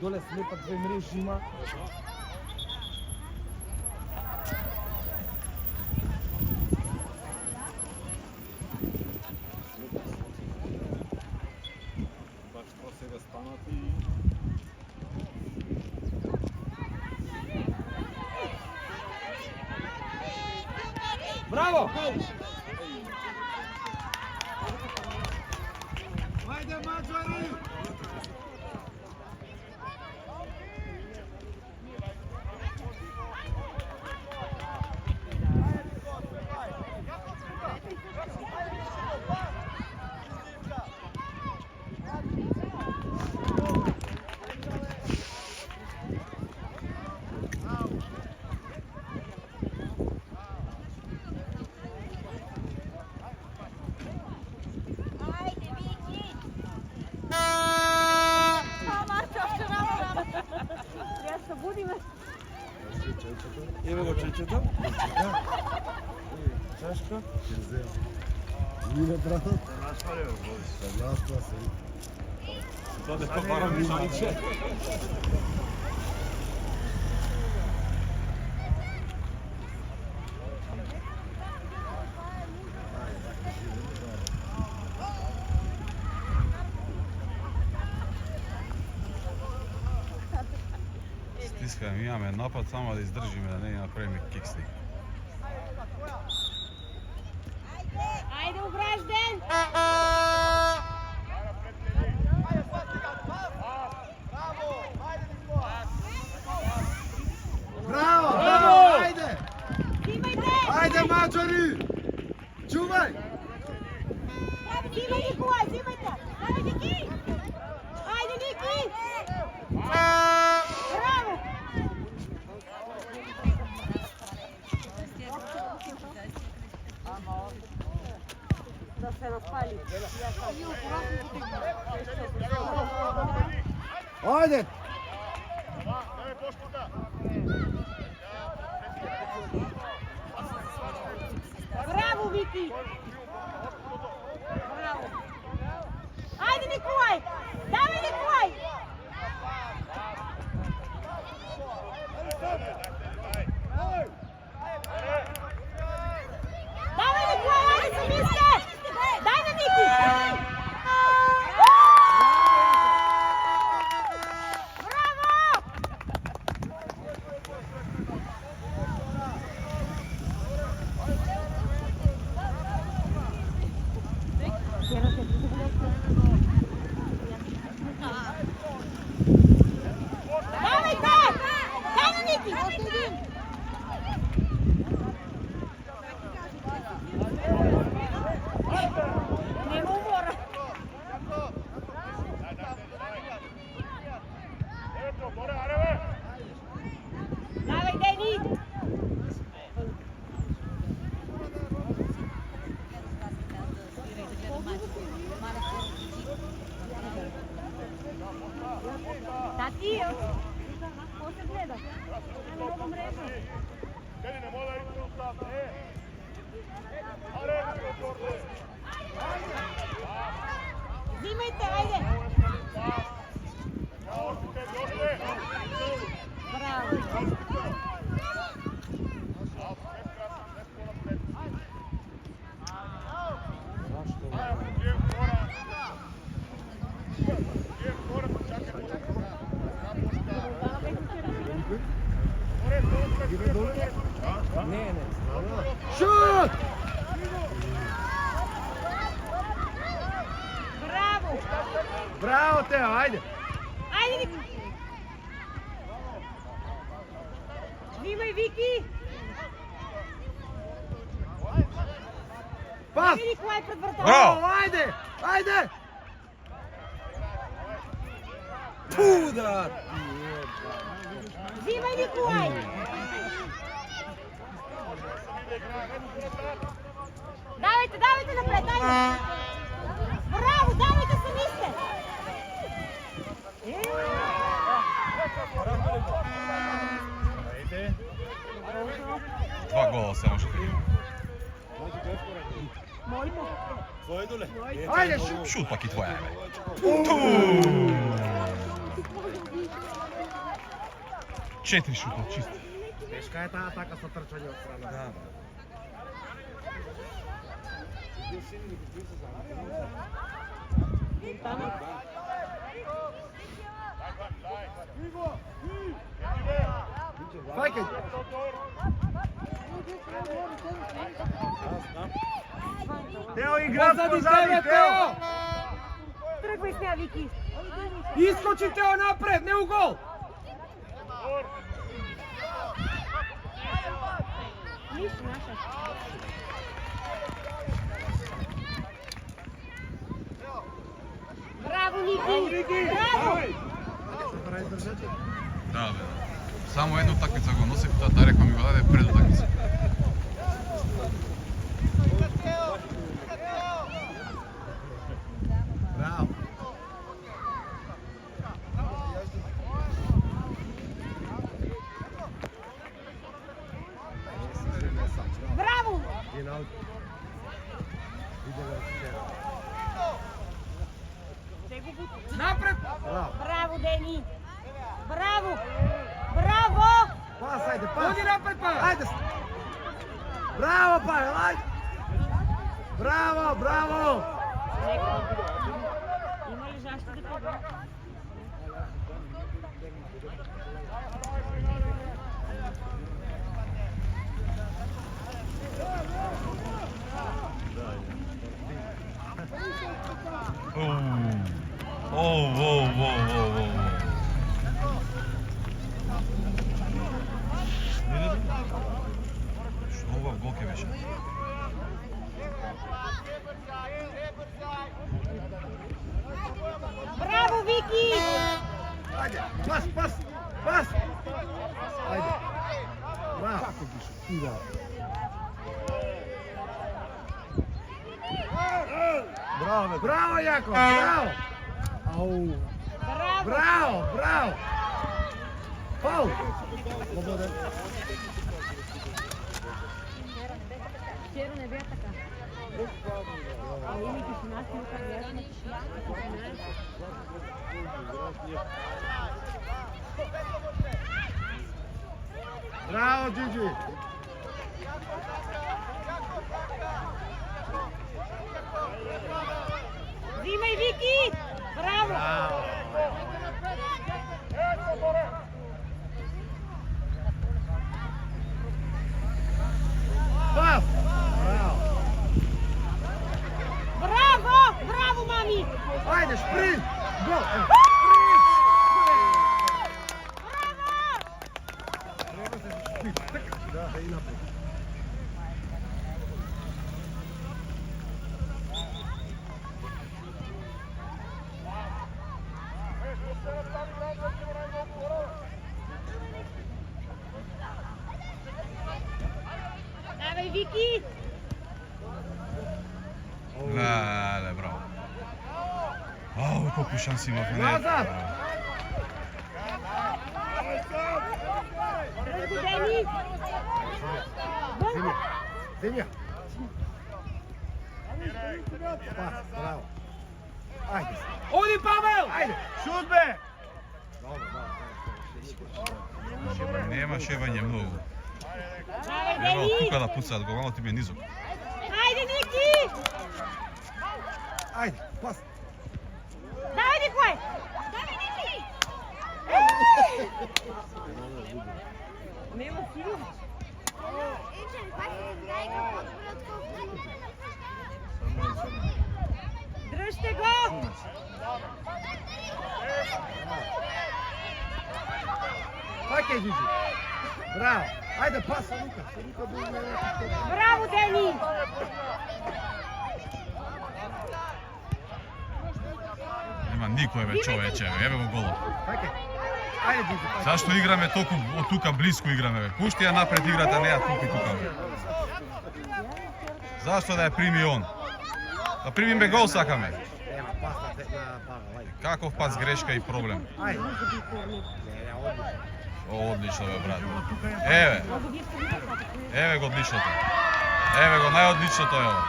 Доле слепа две мрежи има. Баш тоа сега станат и Браво! Ајде мачари! Еве го чечето. Чашка. Миле брато. Нашпале го водиш. Наспа се. Тоа дека барам пшениче. Стискаме, имаме напад, само да издржиме, да не направиме киксли. Ајде, Ображден! Браво, браво, ајде! Зимајте! Ајде мачари! Чувај! Зимај, Николај, зимајте! Ајде, Ники! Ајде, Ники! Браво! Да се наспали. Ајде! Браво, Вики! Браво! Ајде, Николај! Давај, Николај! Давај, Николај, ајде се мисте! Дај на Ники! Браво! Давајте! Дај на Ники! Нема умора. Давај, Дени! Тати, ко се гледа? Много мрежа. Зимајте, ајде! Браво! Не. Шут! Браво! Браво Тео, ајде! Ајде, Ники! Зимај, Вики! Пас! Ајде, Николај, пред врата! Браво! Ајде! Ајде! Удар! Зимај, Николај! Давајте напред, ајде! Браво, давајте се мисте! Два гола се може да има. Мојмо. Твој доле. Ајде, шут! Шут пак и твоја е. 4 шута чисти. Тешка е таа така со трчање од страна. Да. Фајке. Тео игра позади, Тео. Тргвај с неа, Вики. Искочи Тео напред, не у гол. Ништо наша. Браво, Ники! Браво! Да, бе. Само една утакмица го носев, таа рекла ми го даде пред утакмица. Браво. Браво! Напред. Браво, Дени! Браво! Браво! Пас, ајде, пас. Оди напред, па. Ајде. Браво, Павел, ајде. Браво, браво. Има ли заштита кога? Што убав гол ке беше? Браво, Вики! Ајде, пас, пас, пас. Ајде. Браво. Браво, браво, Јако, браво. Ау. Браво! Браво, браво. Пау. Слободен. Вчера не беа така. А имајќи си наставил како јасно, како се знаеш. Браво, Джиджи. Взимај, Вики! Браво! Браво. Пас. Браво. Браво! Браво, мами! Ајде, шпринт. Гол. Да, и напред. Давај, Вики! Леле, браво. Ау, колку шанси имавме. Назад! Браво, Дени! Земја. Земја. Пас, браво. Ајде. Оди, Павел! Ајде. Шут бе! Нема шевање многу. Давај, Ево Дени! тука да пуцаат го, мало ти бе низок. Ајде, Ники! Ајде, пас. Давај, Никој! Давај, Ники! Нема сигурно. Држте го! Фаќај, Джиджи. Браво. Ајде, пас, Лука. Лука бил на... Браво, Дени! Нема никој бе човече, еве го голот. Фаќај. Ајде, Джиджи. Зашто играме толку од тука блиску играме бе? Пушти ја напред играта, не ја тука и тука. Бе. Зашто да ја прими он? Да примиме гол сакаме. Нема, пас на Павел, ајде. Каков пас грешка и проблем. Ајде. Не, одлично. Одлично бе брат. Еве. Еве го одличното. Еве го најодличното е ова.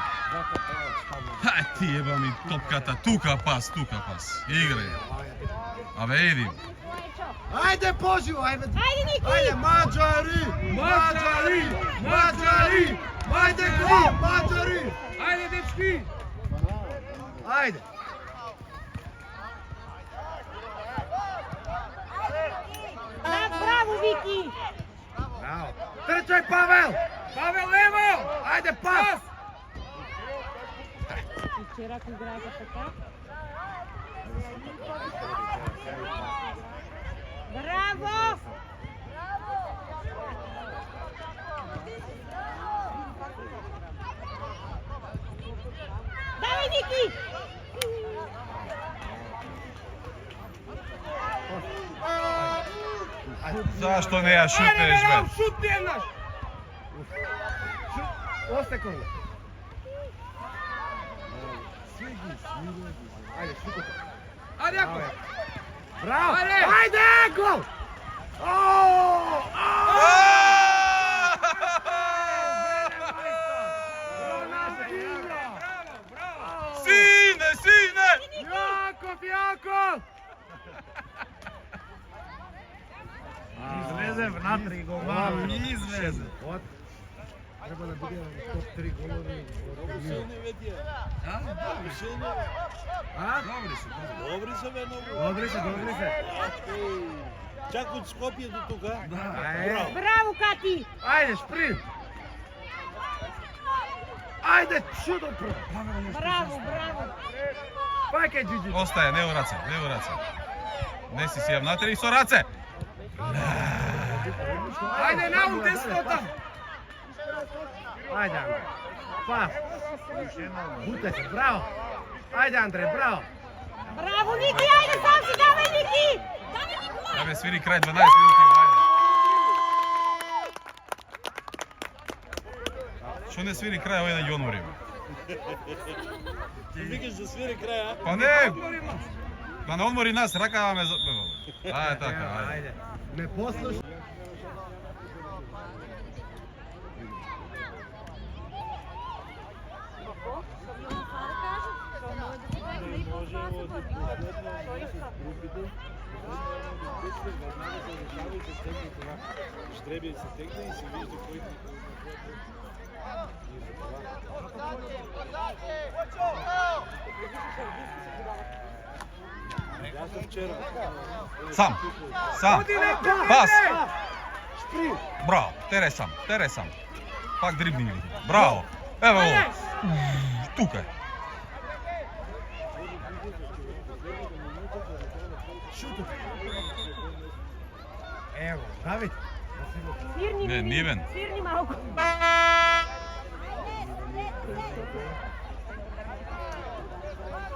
Хај ти еба ми топката, тука пас. Играј. Абе, едим. Ајде поживо, ајде. Ајде, Ники! Ајде, Маđари! Маđари! Маđари! Ајде, гол, Маđари! Ајде, дечки! Ајде. Да, браво, Вики! Браво. Трчај, Павел! Павел, лево! Ајде, пас! Вчера ако играеха така. Браво! Давај, Ники! Зашто не ја шутнеш, бе? Шут еднаш! Остекол. Ајде, шутото. Ајде, ако! Браво! Ајде! Ајде, гол! Ооо! Сине, сине! Јаков, Јаков! Излезе внатре голман. Излезе. Вот. Треба да биде топ 3 голови. А? Добри се, бе, много. Добри се. Чак од Скопје до тука. Ајде. Браво, Кати! Ајде, шпринт. Ајде, чудо про. Браво, браво! Паке, Джиджи. Остаje, не у раце, не у раце. Не си си ја внатре и со раце. Ајде, наум десно там! Ајде, Андре. Пас. Буте се, браво. Ајде, Андре, браво. Браво, Ники! Ајде, сам си, давај, Ники! Давај, Ники! Да бе, свири крај 12 минути. Ајде. Што не свири крај овој да јонмори? Ти викаш да свири крај, а? Па не! Да не одмори нас, ракаваме за... Ајде така, ајде. Ајде. Не послуш. Штреби се тегне и се вижда кој Јас сум вчера. Сам, сам. Оди на Пас. Шпринт. Браво, тере сам. Пак дрибни. Браво. Ево го. Тука е. Шутот. Ево, Давид. Свирни, Не, Мими, Нивен. Свирни малку.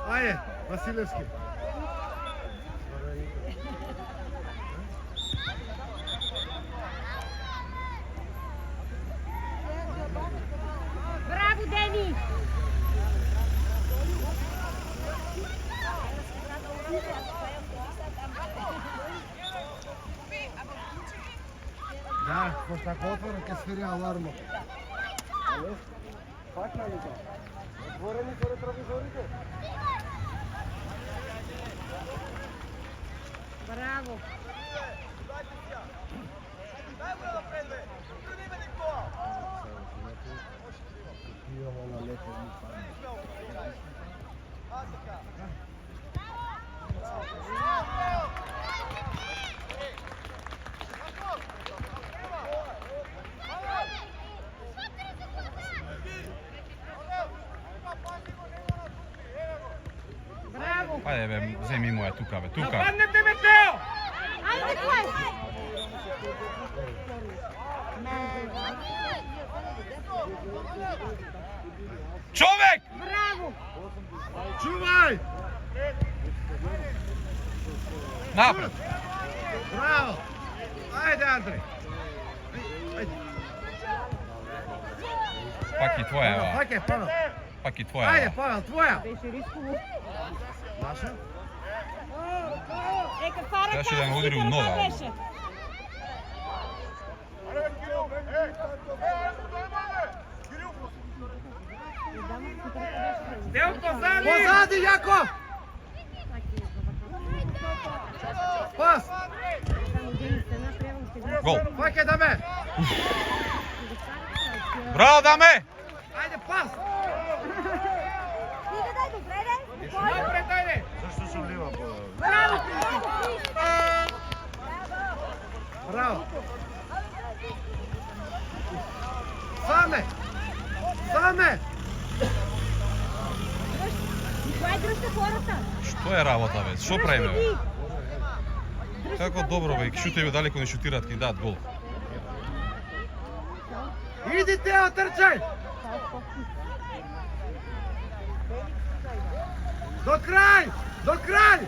Ајде, Василевски. Браво, Дени! Да, пошто ако отворам, ќе свири алармот. Факна ли тоа? Отворени се ретровизорите? Браво! Браво! Ајде бе, земи моја тука бе, тука. Нападнете ме, Тео! Ајде, кој? Човек! Браво! Чувај! Напред. Браво! Ајде, Андре. Ајде. Пак и твоја, ева. Паке, Павел. Пак и твоја. Ајде, ева. Павел, твоја. Беше рисково. Наша? Е, каква ръка? Трябваше да ме удари у нога. Беше. Тео, позади! Позади, Јаков! Пас! Гол. Фаќај Даме. Браво, Даме! Ајде, пас. Напред, ајде! Зашто се влива по... Браво. Саме. Саме. Николај, држте хората. Што е работа, бе? Што правиме, бе? Како добро, бе, шутејме далеко не шутираат, ки дадат гол. Иди, Тео, трчај. До крај! До крај!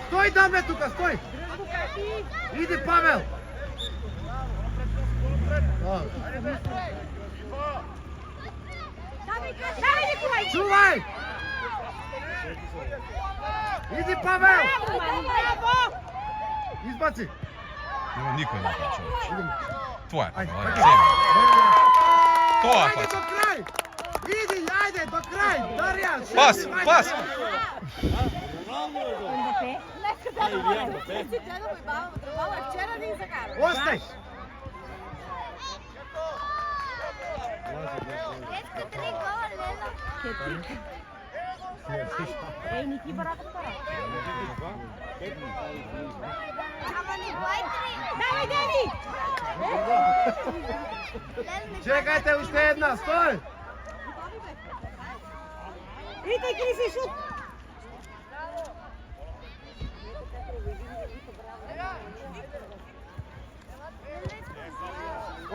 Стој, Даме, тука, стој! Иди, Павел! Давај, Николај! Чувај! Иди, Павел! Браво! Избаци! Нема никој на тоа, човече. Идем. Тоа е, Ајде, Павел, ајде, ајде. земи. Тоа Ајде фаќа. до крај! Иди, ајде, до крај! Дарјан, Пас, шети, ајде. пас! Роналдо е тоа. Мбапе. Ај, Илијан Мбапе. Остај! Еј, Ники барата пара. Давај, Дени! Чекајте, уште една, стој! Идите, Криси, шут!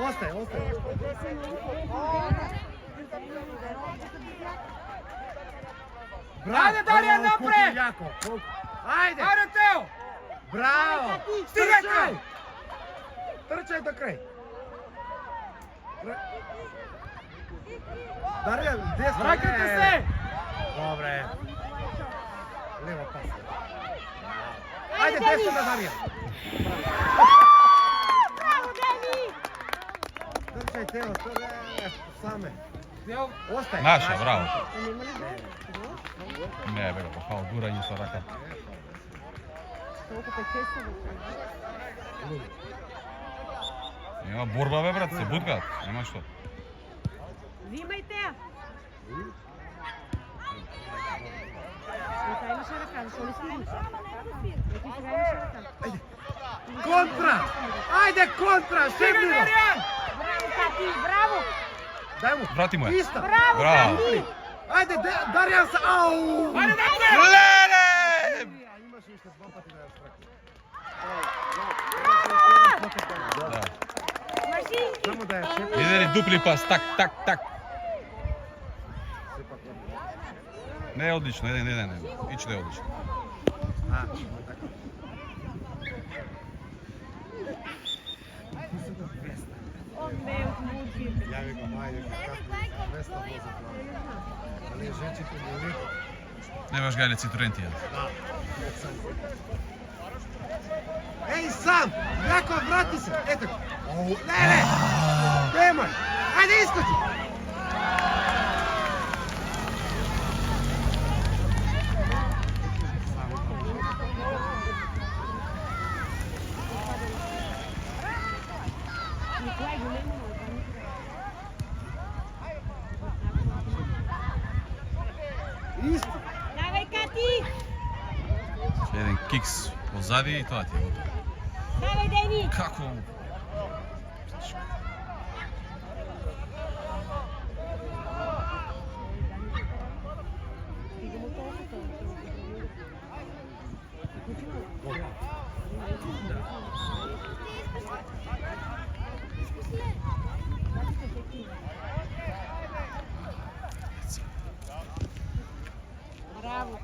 Остај, остај. Ајде, Дарјан, колку напред! јако, колку. Ајде! Ајде, Тео! Браво! Стигај, Трчај! Трчај до крај. Дарјан, десно. Враќате се! Добре. Лево пас. Ајде, Ајде, Дени! десно на Дарјан. Браво, Дени! Трчај, Тео, саме. Тео, Остај. Наша, браво. Нема ли гол? Не, бе, па фал, дурање со рака. Толку печеса. Нема борба, бе, брат, се буткаат. Нема што. Взимајте ја. Нека имаше рака, зашто не си вижда? Нека сега имаше рака. Контра! Ајде, контра! стигај, Шегни го! Дарјан! Браво, Кати, браво! Дај му. Врати му ја. Иста. Браво, Браво. Кати! Ајде, Дарјан са... Ау! Ајде, напред! Леле! Имаше уште два пати да ја стракне. Да. Машинки! Само да ја шепне. Иде ли дупли пас, так, так, так. Сепак Не е одлично, не. Ич да е одлично. така. Он ме отмути. Ја викам, ајде, како 200 возат. Али женчето не леко. Немаш гајле цитурентија. Еј, сам! Јако, врати се! Ето! Не! Немој! Ајде, искочи! Николај го нема. Исто! Давај, Кати! Еден кикс позади и тоа ти е готово. Давај, Дени! Како? Браво!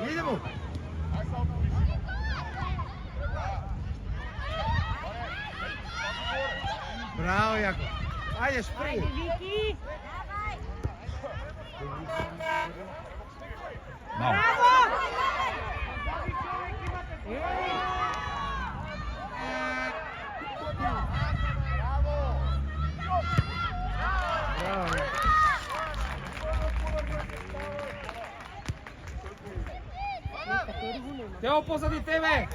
Идемо! Браво, Јако! Ајде, шпринј! Ајде, Вики! Мамо. Браво! Браво, Јако! Тео позади тебе.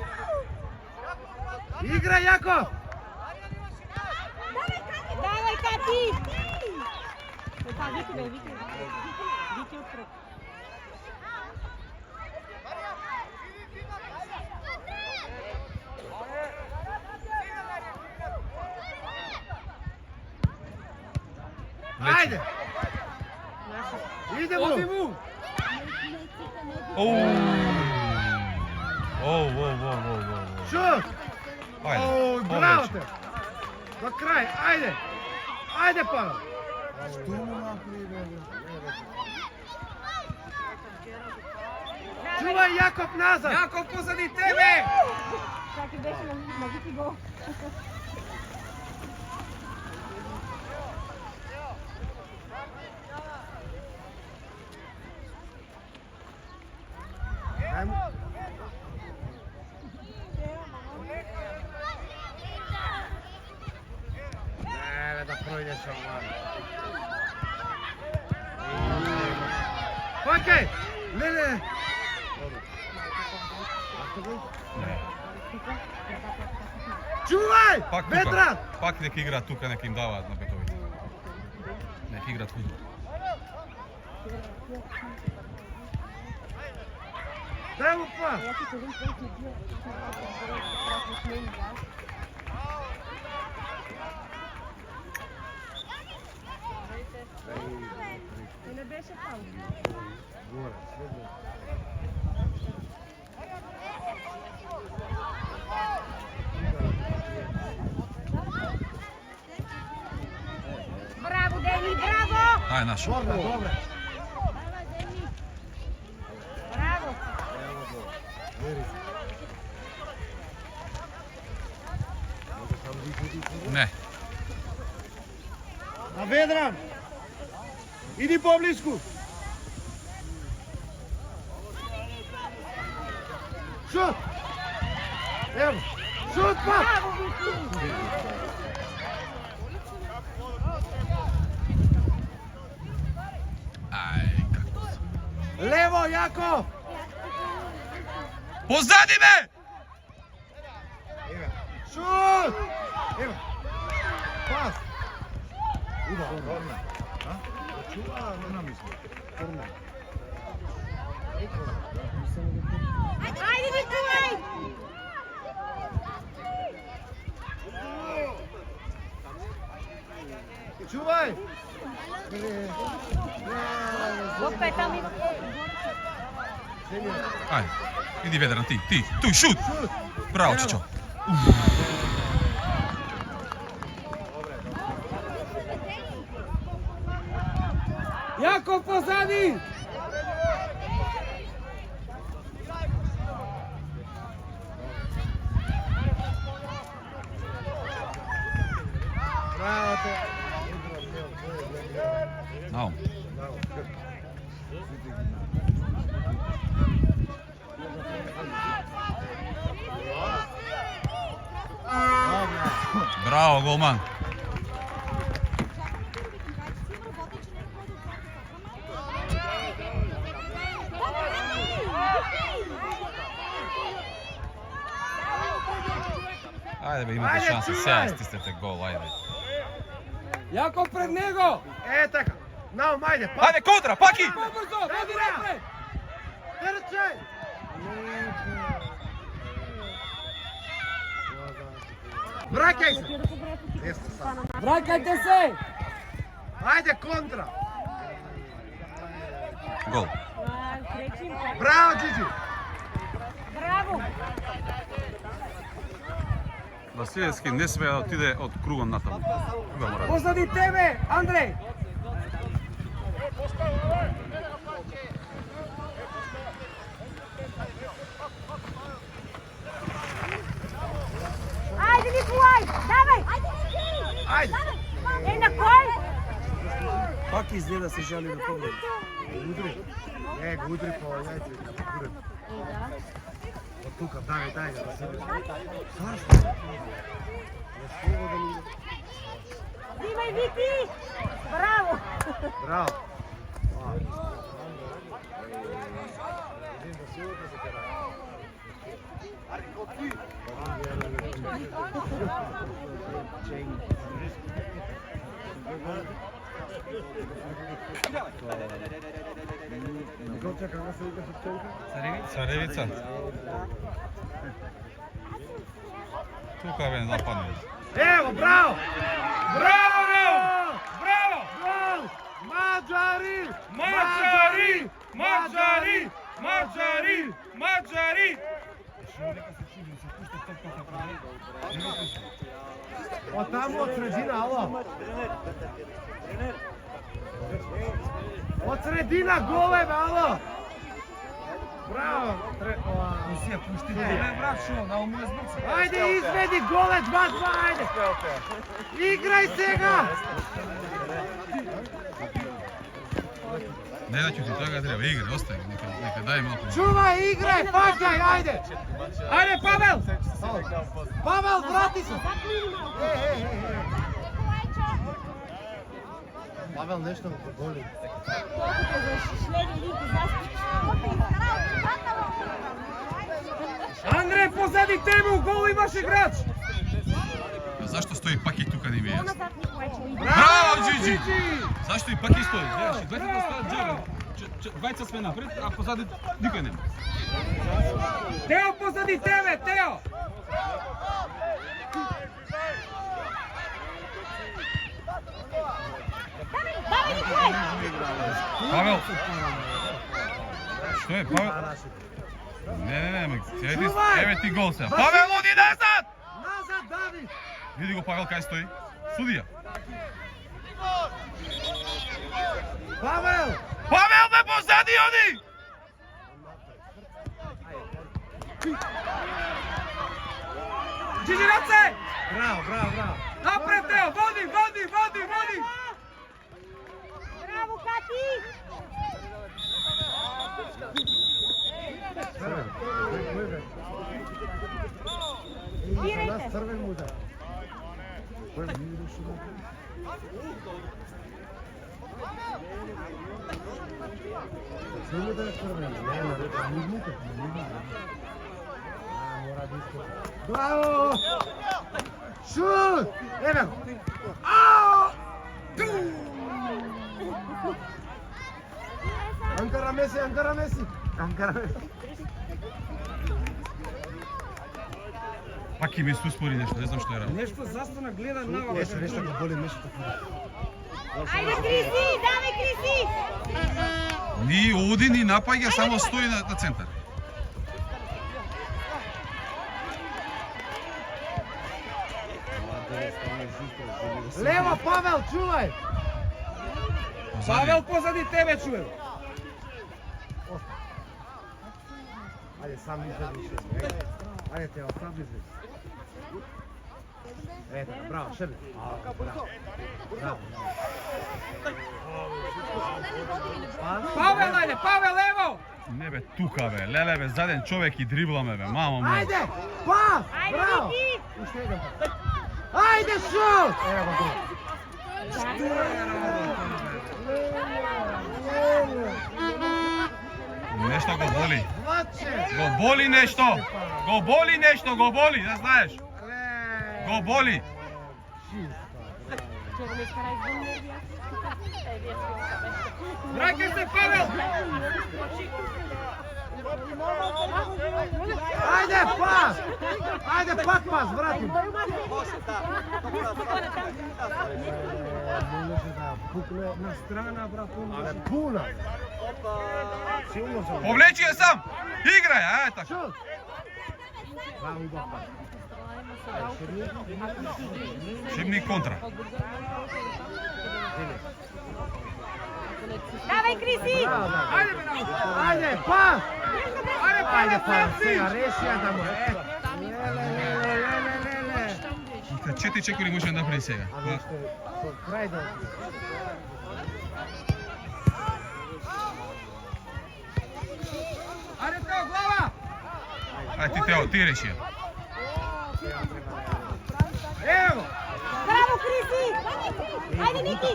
Игра, Јаков. Давај, Кати! Така, вики бе, вики. Вики отпред. Ајде. Иде му. Шут. Ој, браво те. До крај, ајде. Ајде, Павел. Што му направи, бе? Чувај Јаков назад. Јаков позади тебе. Чаки беше на вики гол. Ајмо. Не, да пројдеш овај. Пакај! Не. Чувај! Ветран! Пак нека играат тука, нека им даваат на бетовите. Нека играат фудбал. Дај му пас! Ја ти кажам кој ти бил. Не беше там. Горе, следно. Браво, Дени, браво! Ај, наш. Добре. Браво! Не. На Ведран! Иди поблиску! Шут! Ево! Шут, па! Ај, како се. Лево, Јаков! Позади ме! Шут! Ево! Пас! Убаво, корнер. А? Чува, не намисли. Корнер. Ајде, Николај! Чувај! Опа, там има. Ај, иди Ведран, ти, туј, шут! Браво, Чичо. Јаков позади! Браво те! Наум. Браво, голман. Ајде бе, имате шанса, сега стиснете гол, ајде. Јаков пред него! Е, така. Наум, ајде, па! Ајде, контра, паки! Побрзо, води напред! Трчај! Враќај се! Враќајте се! Ајде, контра! Гол. Браво, Джиджи! Браво! Василевски не смее да отиде од кругом натаму. Кога мора? Позади тебе, Андреј! Ајде, Николај! Давај! Ајде! Е, на кој? Пак изгледа се жали на победа. Удри. Не, го удри по јајце. Од тука, дај, да се Зашто? Имај, Вики! Браво! Браво. Царевица. Тука бе западне. Ево, браво! Браво! Браво! Гол! Маđari! Маđari! Маđari! Маđari! Маđari! От таму од средина, ало! Од средина голе, бе, ало! Браво! Мисија, пушти добре, брат, шо, на умиле збрца. Ајде, изведи голе, 2-2, ајде! Играј сега! Не да ќе ти тоа треба игра, остави, нека дај малку. Чувај, играј, паѓај, ајде! Ајде, Павел! Павел, врати се! Павел нешто го боли. Андре, позади тебе у гол имаш играч! Зашто стои паки тука не ми е? Назад Николајче. Браво, Джиджи! Зашто и паки стои? Гледаш, двајцата стојат џабе. Двајца сме напред, а позади никој нема. Тео позади тебе, Тео! Павел! Што е, Павел? Не, еве ти гол се. Павел, оди назад! Назад, Давид! Види го Павел кај стои. Судија. Павел! Павел, бе, позади, оди! Джиджи, раце! Браво, браво, браво! Напред, Тео! Води, води, води, води! Браво, Кати! Нас црвен му да. Црвен да е црвен. Браво! Шут! Еве го! Ао! Анкара Меси, Анкара Меси! Анкара Меси! Паки ми се успори нешто, не знам што е работа. Нешто застана гледа наваму. Нешто го боли нешто. Ајде, Криси! Давай, Криси! Ни оди, ни напаѓа, само стои на центар. Лево, Павел, чувај! Павел позади тебе, чуем. Ајде, сам излези. Ајде, Тео, сам излези. Ето, браво, шерли. Браво. Павел, ајде, Павел, ево! Не бе, тука бе, леле бе, заден човек и дрибламе бе, мамо моја. Ајде, пас! Ајде, Браво! Ники! Уште еден пас. Ајде, шут! Ево го гол. Нешто го боли. Влаче! Го боли нешто. Го боли нешто, го боли, да знаеш. Го боли. Враќај се, Павел! Ајде, пас! Ајде, пак пас, врати! Може да пукне На страна, брат, але пуна. Силно се. Повлечи ја сам. Играј, така. Шут! Браво, убав пас. Шибник контра. Давај, Криси! Ајде, бе, научи! Ајде, пас! Ајде, Ајде, Павел, пас! Франци! Сега реши ја да му е. Леле. Четири чекори може да направи сега. А нешто со крај да. Ајде, Тео, глава! Ај ти Тео, ти реши ја. Ево! Браво, Криси! Ајде, Ники!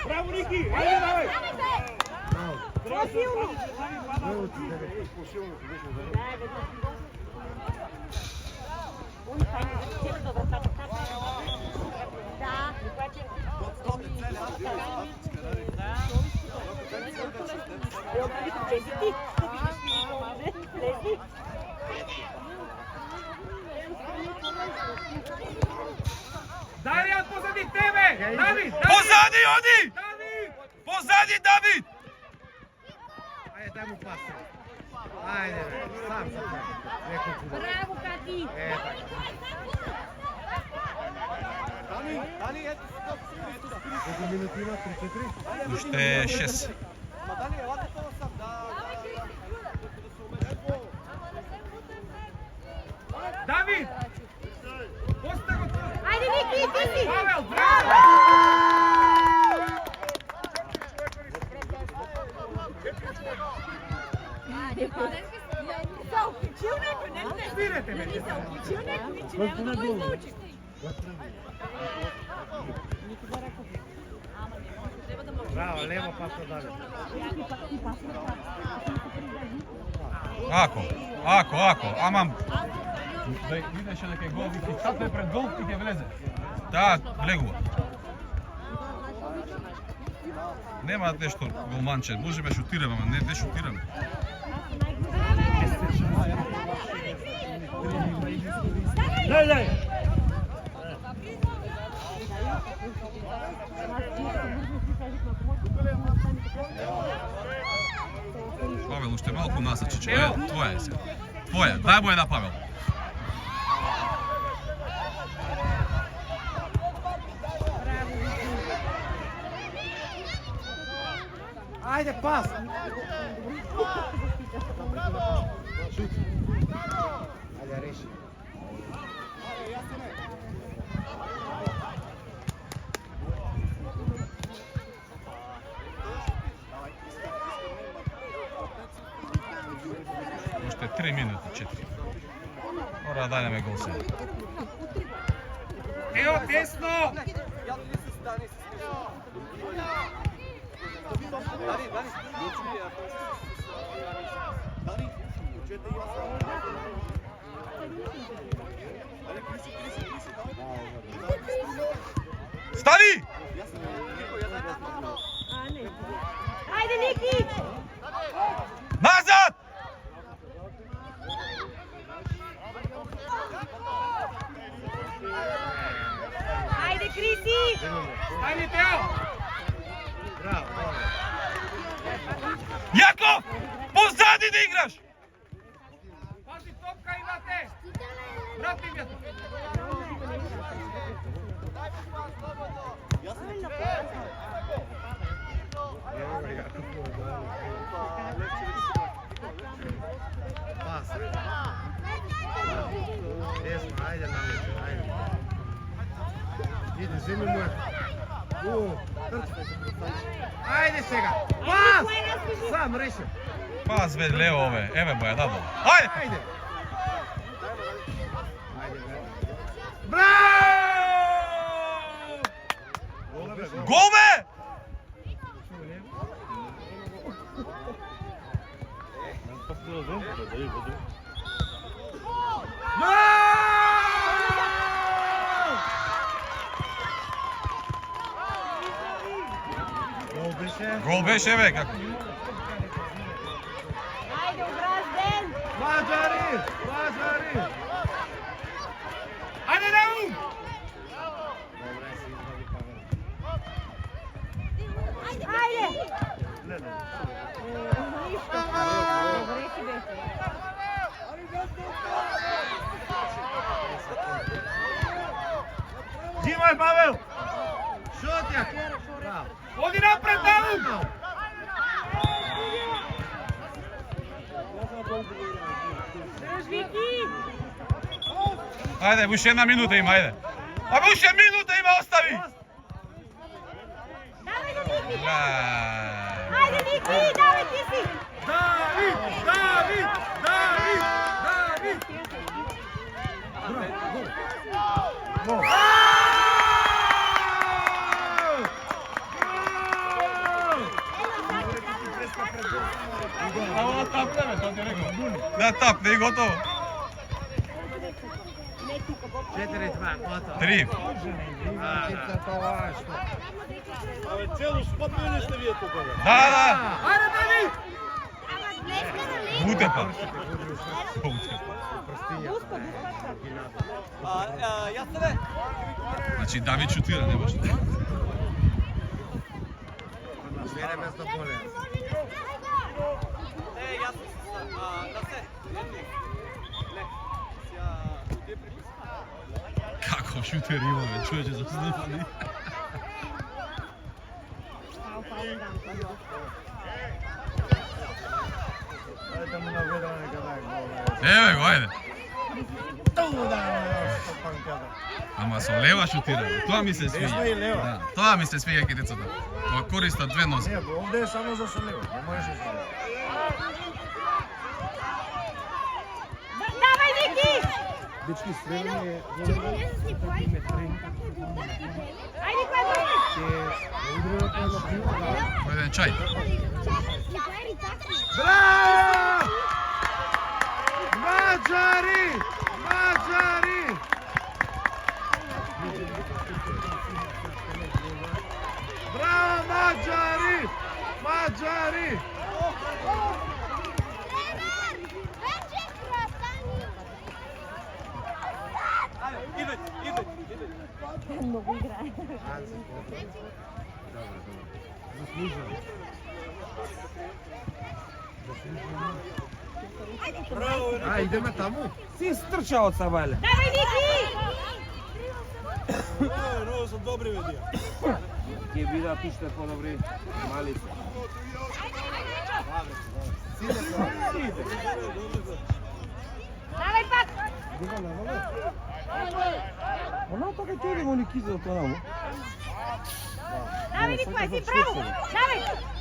Браво, Ники! Ајде, давај! Браво. Профилно! Браво ти, Даријан позади тебе! Давид! Позади они! Давид! Позади Давид! Ајде, дај му пас. Ајде, бе, сам се прави. Неколку да. Браво, Кати! Колку минути има? 3-4? Уште 6. Давид! Поста го тоа! Ајде, Ники, ти си! Павел, браво! Спирете ме! Браво, лево пас на Давид. Ако, амам. Да идеше дека гол вики, статне пред гол и ќе влезе. Да, влегува. Нема нешто голманче, можеме шутираме, ама не шутираме. Дај. Павел уште малку насачи, твоја е сега. Твоја, дај му една Павел. Ајде, пас! Ајде, реши. Уште 3 минути, 4. Мора да дајме гол сега. Ео, десно! Стани! Ајде, Ники! Назад! Ајде, Криси! Ајде, Тео! Браво, Јаков! Позади да играш! Пази, топка имате! Брати ми ја! пас. Десно, ајде, намуче, ајде. Иди, земи му е. Ајде сега! Пас! Сам реши. Пас бе, лево ове, еве боја, да. Ајде! Ајде! Ајде, бе. Браво! Гол бе! Гол беше бе, како? Ајде, Образден! Мажари! Мажари! Ајде, Раум! Добре, се извади Павел. Ајде! Ништо. Добре си беше. Взимај, Павел! Шутја! Браво! Оди напред, Раум! Држ, Вики! Ајде, уште една минута има, ајде. Абе, уште минута има, остави! Давај, Ники! Ај. Ајде, Ники! Давај, ти си! Давид! Давид! Давид! Давид! Гол! Да тапне и готово. Неки 4-2, готово. 3. Това што? Абе, цело спотмени сте вие тука, бе. Да. Ајде, Дани! Буде па. Значи Давид шутира, не може. Бере место поле. Како шутер има, бе, човече, за снимани. Ајде му наведаме нека дај гол. Еве го, ајде. Туда, панката. Ама со лева шутира, бе. Тоа ми се свиѓа. Десно и лева. Да, тоа ми се свиѓа кај децата. Тоа користат две нозе. Не, овде е само за солево, не можеш да се. Давај, Вики! Дечки, средно е... Ајде, кој По еден чај. Браво! Маđари! Маđари! Браво, Маđари! Маđари! Многу играе. Заслужено. А, идеме таму? Си стрча од Сабале. Давај, Вики! Много са добри, бе, тие. Ќе бидат уште подобри малите. Давај пак! Она така ќе идемо ни киза тоа, Давај, Вики, си право! Давај!